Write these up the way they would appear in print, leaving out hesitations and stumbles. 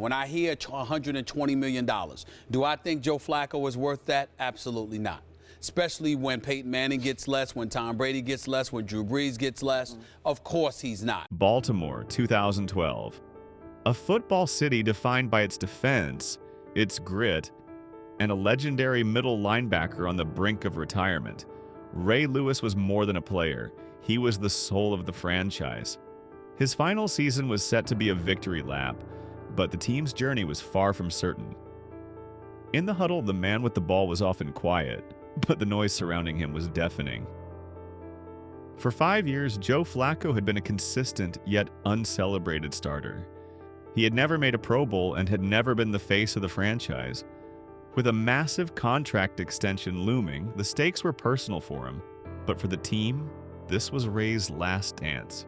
When I hear $120 million, do I think Joe Flacco is worth that? Absolutely not. Especially when Peyton Manning gets less, when Tom Brady gets less, when Drew Brees gets less. Of course he's not. Baltimore, 2012. A football city defined by its defense, its grit, and a legendary middle linebacker on the brink of retirement. Ray Lewis was more than a player. He was the soul of the franchise. His final season was set to be a victory lap, but the team's journey was far from certain. In the huddle, the man with the ball was often quiet, but the noise surrounding him was deafening. For 5 years, Joe Flacco had been a consistent yet uncelebrated starter. He had never made a Pro Bowl and had never been the face of the franchise. With a massive contract extension looming, the stakes were personal for him, but for the team, this was Ray's last dance.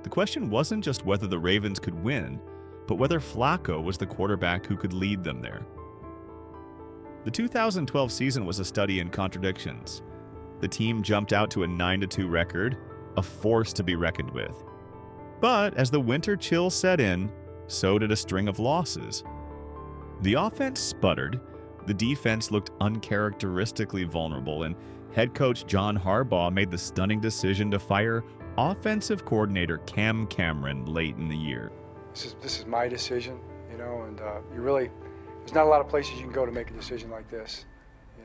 The question wasn't just whether the Ravens could win, but whether Flacco was the quarterback who could lead them there. The 2012 season was a study in contradictions. The team jumped out to a 9-2 record, a force to be reckoned with. But as the winter chill set in, so did a string of losses. The offense sputtered, the defense looked uncharacteristically vulnerable, and head coach John Harbaugh made the stunning decision to fire offensive coordinator Cam Cameron late in the year. This is my decision, and there's not a lot of places you can go to make a decision like this,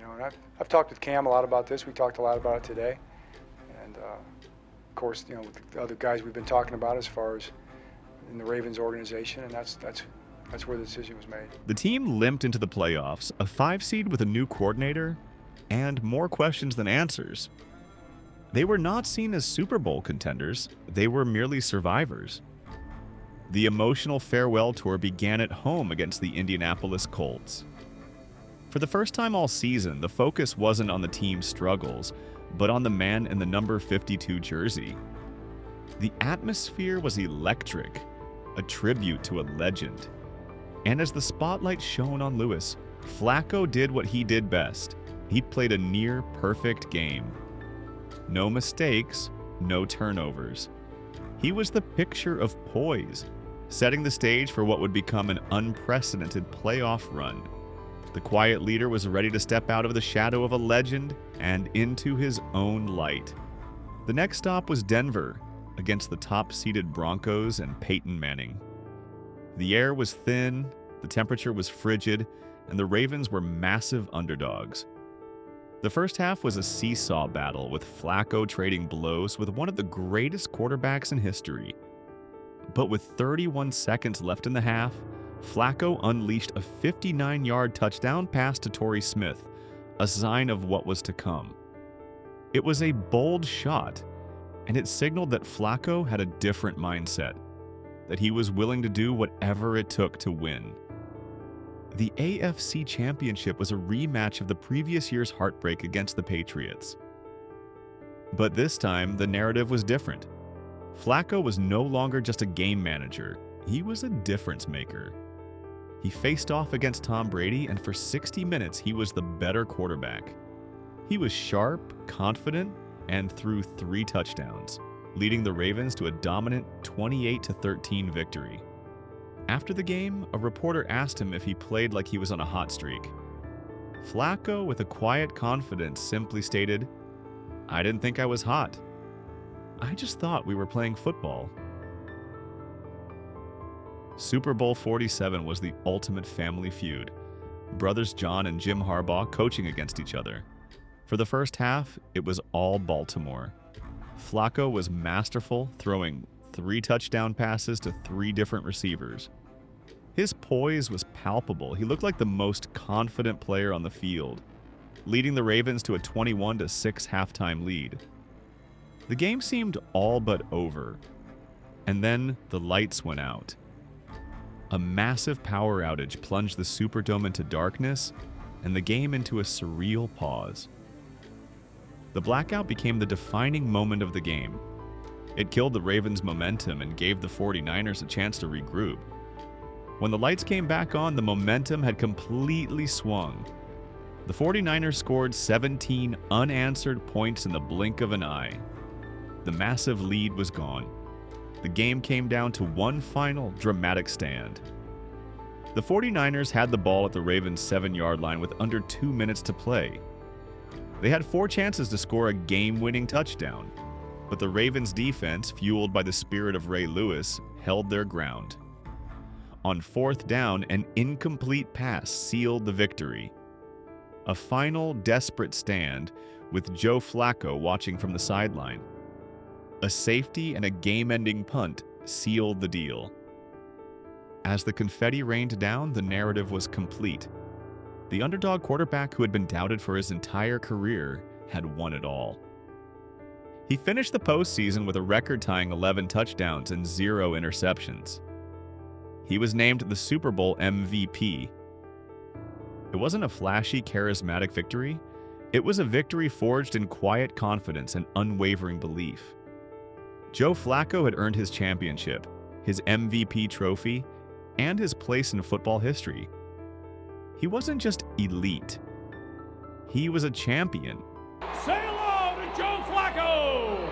and I've talked with Cam a lot about this. We talked a lot about it today, and of course, with the other guys we've been talking about as far as in the Ravens organization, and that's where the decision was made. The team limped into the playoffs, a 5 seed with a new coordinator, and more questions than answers. They were not seen as Super Bowl contenders, they were merely survivors. The emotional farewell tour began at home against the Indianapolis Colts. For the first time all season, the focus wasn't on the team's struggles, but on the man in the number 52 jersey. The atmosphere was electric, a tribute to a legend. And as the spotlight shone on Lewis, Flacco did what he did best. He played a near-perfect game. No mistakes, no turnovers. He was the picture of poise, setting the stage for what would become an unprecedented playoff run. The quiet leader was ready to step out of the shadow of a legend and into his own light. The next stop was Denver, against the top-seeded Broncos and Peyton Manning. The air was thin, the temperature was frigid, and the Ravens were massive underdogs. The first half was a seesaw battle, with Flacco trading blows with one of the greatest quarterbacks in history. But with 31 seconds left in the half, Flacco unleashed a 59-yard touchdown pass to Torrey Smith, a sign of what was to come. It was a bold shot, and it signaled that Flacco had a different mindset, that he was willing to do whatever it took to win. The AFC Championship was a rematch of the previous year's heartbreak against the Patriots. But this time, the narrative was different. Flacco was no longer just a game manager, he was a difference maker. He faced off against Tom Brady, and for 60 minutes, he was the better quarterback. He was sharp, confident, and threw 3 touchdowns, leading the Ravens to a dominant 28-13 victory. After the game, a reporter asked him if he played like he was on a hot streak. Flacco, with a quiet confidence, simply stated, "I didn't think I was hot. I just thought we were playing football." Super Bowl XLVII was the ultimate family feud. Brothers John and Jim Harbaugh coaching against each other. For the first half, it was all Baltimore. Flacco was masterful, throwing 3 touchdown passes to 3 different receivers. His poise was palpable. He looked like the most confident player on the field, leading the Ravens to a 21-6 halftime lead. The game seemed all but over, and then the lights went out. A massive power outage plunged the Superdome into darkness and the game into a surreal pause. The blackout became the defining moment of the game. It killed the Ravens' momentum and gave the 49ers a chance to regroup. When the lights came back on, the momentum had completely swung. The 49ers scored 17 unanswered points in the blink of an eye. The massive lead was gone. The game came down to one final dramatic stand. The 49ers had the ball at the Ravens' 7-yard line with under 2 minutes to play. They had 4 chances to score a game-winning touchdown, but the Ravens' defense, fueled by the spirit of Ray Lewis, held their ground. On 4th down, an incomplete pass sealed the victory. A final desperate stand with Joe Flacco watching from the sideline. A safety and a game-ending punt sealed the deal. As the confetti rained down, the narrative was complete. The underdog quarterback who had been doubted for his entire career had won it all. He finished the postseason with a record-tying 11 touchdowns and 0 interceptions. He was named the Super Bowl MVP. It wasn't a flashy, charismatic victory. It was a victory forged in quiet confidence and unwavering belief. Joe Flacco had earned his championship, his MVP trophy, and his place in football history. He wasn't just elite. He was a champion. Say hello to Joe Flacco!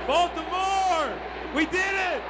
Baltimore! We did it!